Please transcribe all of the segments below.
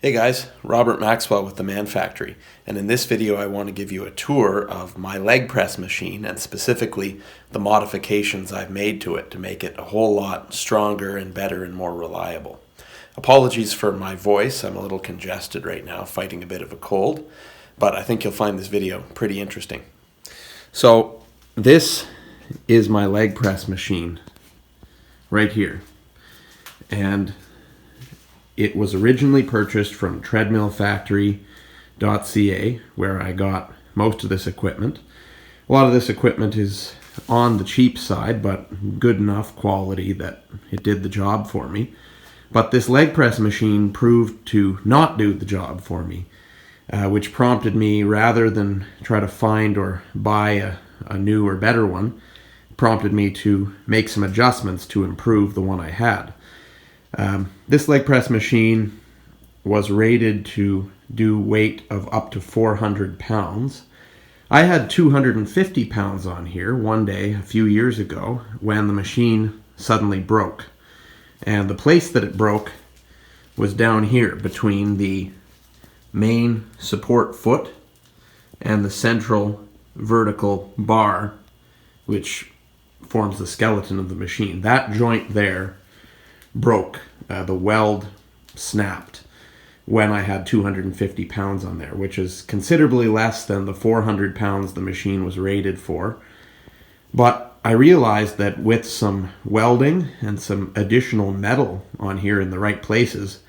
Hey guys, Robert Maxwell with the Man Factory, and in this video I want to give you a tour of my leg press machine and specifically the modifications I've made to it to make it a whole lot stronger and better and more reliable. Apologies for my voice, I'm a little congested right now, fighting a bit of a cold, but I think you'll find this video pretty interesting. So this is my leg press machine right here, and it was originally purchased from treadmillfactory.ca, where I got most of this equipment. A lot of this equipment is on the cheap side, but good enough quality that it did the job for me. But this leg press machine proved to not do the job for me, which prompted me, rather than try to find or buy a new or better one, prompted me to make some adjustments to improve the one I had. This leg press machine was rated to do weight of up to 400 pounds. I had 250 pounds on here one day a few years ago when the machine suddenly broke. And the place that it broke was down here between the main support foot and the central vertical bar, which forms the skeleton of the machine. That joint there broke. The weld snapped when I had 250 pounds on there, which is considerably less than the 400 pounds the machine was rated for. But I realized that with some welding and some additional metal on here in the right places,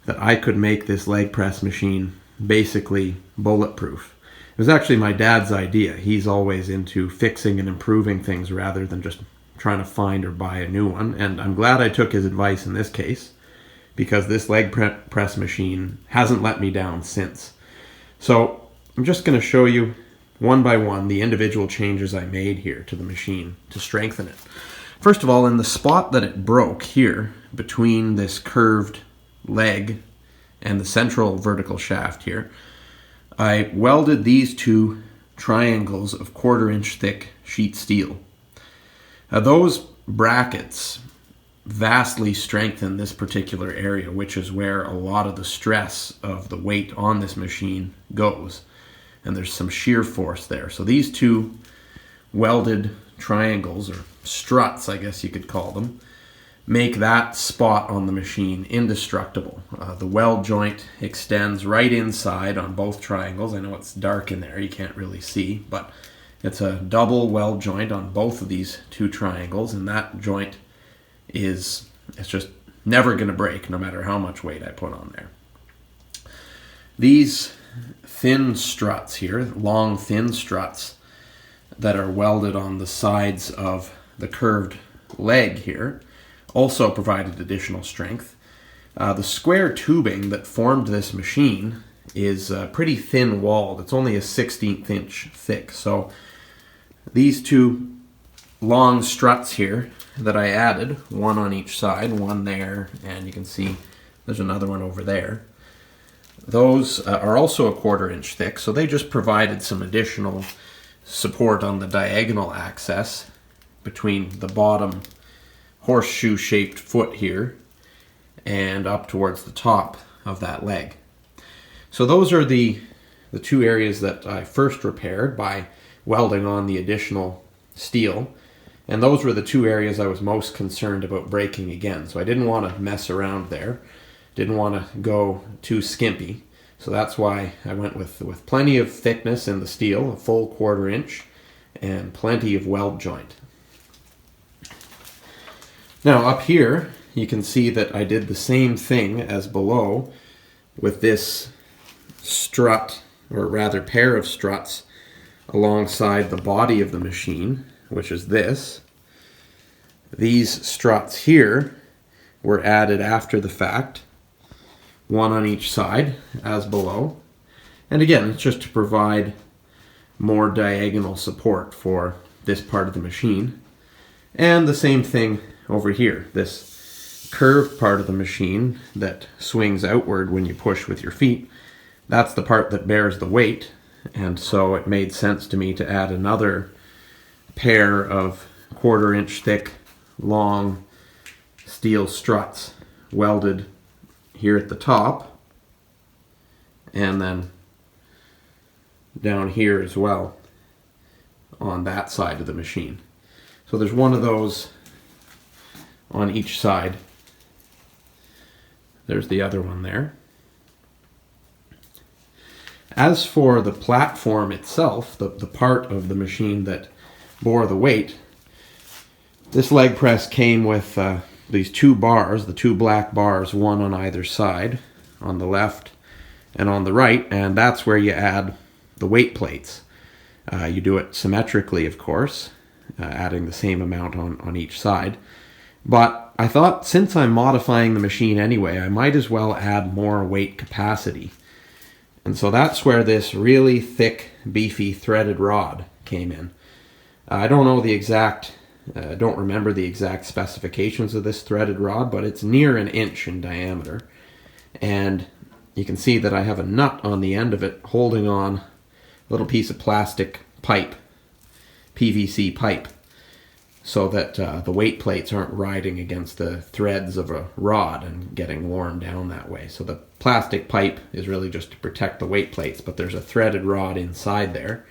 that I could make this leg press machine basically bulletproof. It was actually my dad's idea. He's always into fixing and improving things rather than just trying to find or buy a new one, and I'm glad I took his advice in this case, because this leg press machine hasn't let me down since. So I'm just going to show you one by one the individual changes I made here to the machine to strengthen it. First of all, in the spot that it broke here between this curved leg and the central vertical shaft here, I welded these two triangles of 1/4 inch thick sheet steel. Those brackets vastly strengthen this particular area, which is where a lot of the stress of the weight on this machine goes. And there's some shear force there. So these two welded triangles, or struts I guess you could call them, make that spot on the machine indestructible. The weld joint extends right inside on both triangles. I know it's dark in there, you can't really see, but it's a double weld joint on both of these two triangles, and that joint it's just never going to break no matter how much weight I put on there. These thin struts here, long thin struts that are welded on the sides of the curved leg here, also provided additional strength. The square tubing that formed this machine is pretty thin walled. It's only a 1/16 inch thick. So these two long struts here that I added, one on each side, one there, and you can see there's another one over there. Those are also a 1/4 inch thick, so they just provided some additional support on the diagonal axis between the bottom horseshoe-shaped foot here and up towards the top of that leg. So those are the two areas that I first repaired by welding on the additional steel, and those were the two areas I was most concerned about breaking again. So I didn't want to mess around there, didn't want to go too skimpy, so that's why I went with plenty of thickness in the steel, a full 1/4 inch, and plenty of weld joint. Now up here you can see that I did the same thing as below with this strut, or rather pair of struts, alongside the body of the machine, which is this. These struts here were added after the fact, one on each side as below. And again, it's just to provide more diagonal support for this part of the machine. And the same thing over here, this curved part of the machine that swings outward when you push with your feet, that's the part that bears the weight. And so it made sense to me to add another pair of 1/4 inch thick long steel struts welded here at the top and then down here as well on that side of the machine. So there's one of those on each side. There's the other one there. As for the platform itself, the part of the machine that bore the weight, this leg press came with these two bars, the two black bars, one on either side, on the left and on the right, and that's where you add the weight plates. You do it symmetrically, of course, adding the same amount on each side. But I thought, since I'm modifying the machine anyway, I might as well add more weight capacity. And so that's where this really thick, beefy threaded rod came in. I don't know the exact, don't remember the exact specifications of this threaded rod, but it's near 1 inch in diameter. And you can see that I have a nut on the end of it holding on a little piece of plastic pipe, PVC pipe, so that the weight plates aren't riding against the threads of a rod and getting worn down that way. So the plastic pipe is really just to protect the weight plates, but there's a threaded rod inside there.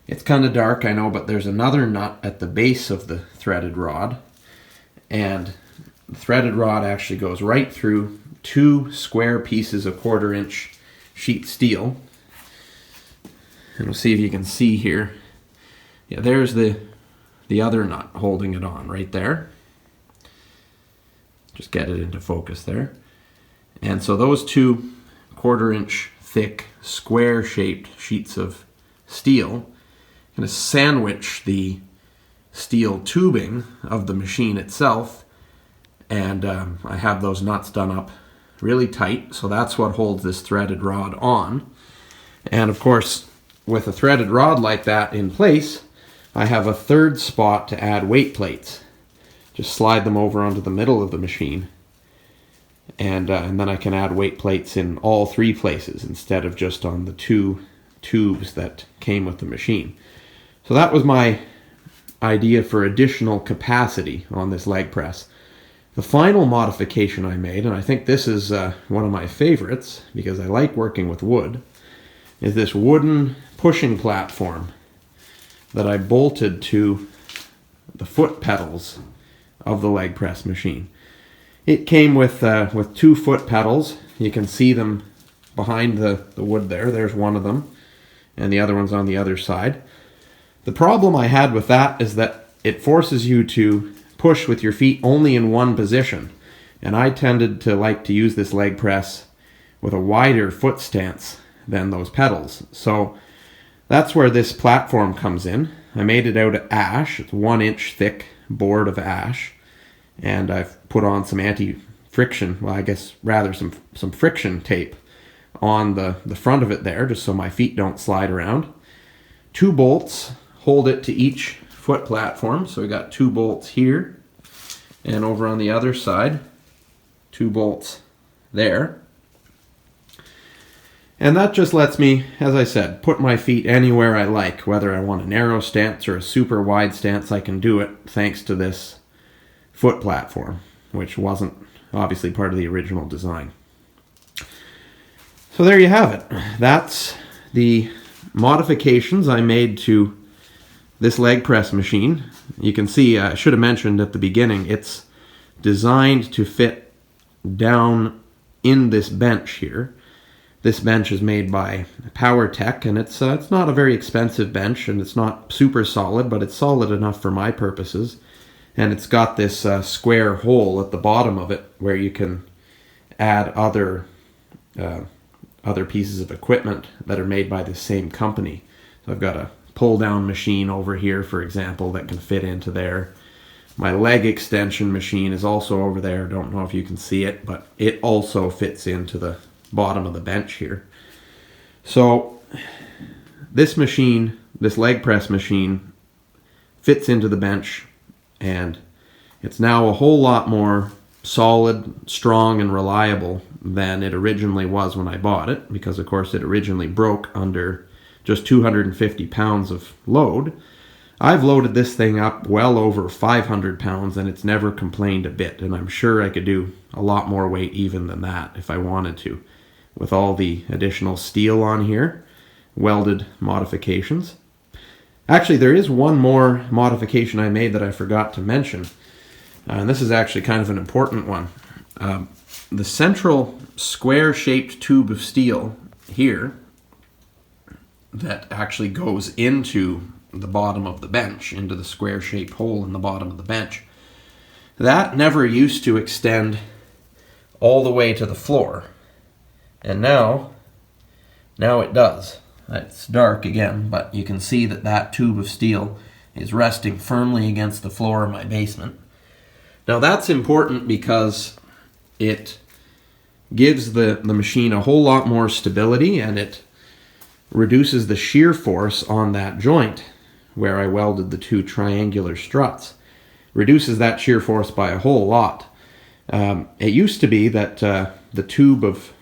It's kind of dark, I know, but there's another nut at the base of the threaded rod, and the threaded rod actually goes right through 2 square pieces of 1/4 inch sheet steel. And we'll see if you can see here. Yeah, there's the other nut holding it on right there. Just get it into focus there. And so those 2 1/4 inch thick square shaped sheets of steel kind of sandwich the steel tubing of the machine itself, and I have those nuts done up really tight, so that's what holds this threaded rod on. And of course, with a threaded rod like that in place, I have a third spot to add weight plates. Just slide them over onto the middle of the machine, and then I can add weight plates in all 3 places instead of just on the 2 tubes that came with the machine. So that was my idea for additional capacity on this leg press. The final modification I made, and I think this is one of my favorites because I like working with wood, is this wooden pushing platform that I bolted to the foot pedals of the leg press machine. It came with 2 foot pedals. You can see them behind the wood there. There's one of them, and the other one's on the other side. The problem I had with that is that it forces you to push with your feet only in one position, and I tended to like to use this leg press with a wider foot stance than those pedals. So that's where this platform comes in. I made it out of ash. It's 1 inch thick board of ash, and I've put on some anti-friction, well, I guess rather some friction tape on the front of it there, just so my feet don't slide around. 2 bolts hold it to each foot platform. So we got 2 bolts here, and over on the other side, 2 bolts there. And that just lets me, as I said, put my feet anywhere I like. Whether I want a narrow stance or a super wide stance, I can do it thanks to this foot platform, which wasn't obviously part of the original design. So there you have it. That's the modifications I made to this leg press machine. You can see, I should have mentioned at the beginning, it's designed to fit down in this bench here. This bench is made by PowerTech, and it's not a very expensive bench, and it's not super solid, but it's solid enough for my purposes. And it's got this square hole at the bottom of it where you can add other pieces of equipment that are made by the same company. So I've got a pull-down machine over here, for example, that can fit into there. My leg extension machine is also over there. Don't know if you can see it, but it also fits into the bottom of the bench here. So this machine, this leg press machine, fits into the bench, and it's now a whole lot more solid, strong, and reliable than it originally was when I bought it, because of course it originally broke under just 250 pounds of load. I've loaded this thing up well over 500 pounds, and it's never complained a bit, and I'm sure I could do a lot more weight even than that if I wanted to. with all the additional steel on here, welded modifications. Actually, there is one more modification I made that I forgot to mention, and this is actually kind of an important one. The central square-shaped tube of steel here that actually goes into the bottom of the bench, into the square-shaped hole in the bottom of the bench, that never used to extend all the way to the floor, and now it does. It's dark again, but you can see that that tube of steel is resting firmly against the floor of my basement. Now that's important because it gives the machine a whole lot more stability, and it reduces the shear force on that joint where I welded the two triangular struts. Reduces that shear force by a whole lot. It used to be that the tube of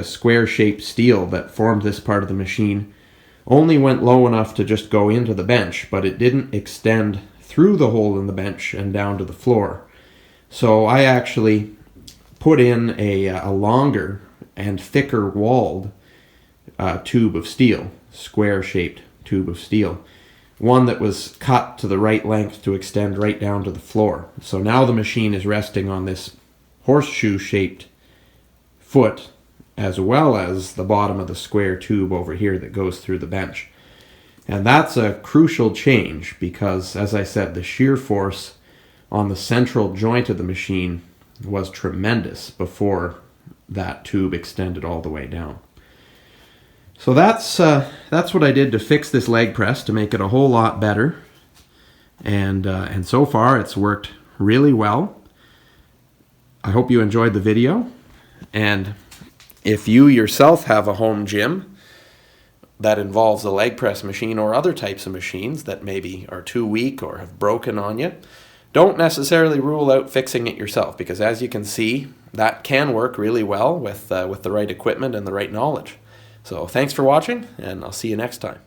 square-shaped steel that formed this part of the machine only went low enough to just go into the bench, but it didn't extend through the hole in the bench and down to the floor. So I actually put in a longer and thicker walled tube of steel, square-shaped tube of steel. One that was cut to the right length to extend right down to the floor. So now the machine is resting on this horseshoe-shaped foot, as well as the bottom of the square tube over here that goes through the bench. And that's a crucial change because, as I said, the shear force on the central joint of the machine was tremendous before that tube extended all the way down. So that's what I did to fix this leg press to make it a whole lot better. And so far it's worked really well. I hope you enjoyed the video. And if you yourself have a home gym that involves a leg press machine or other types of machines that maybe are too weak or have broken on you, don't necessarily rule out fixing it yourself, because as you can see, that can work really well with the right equipment and the right knowledge. So thanks for watching, and I'll see you next time.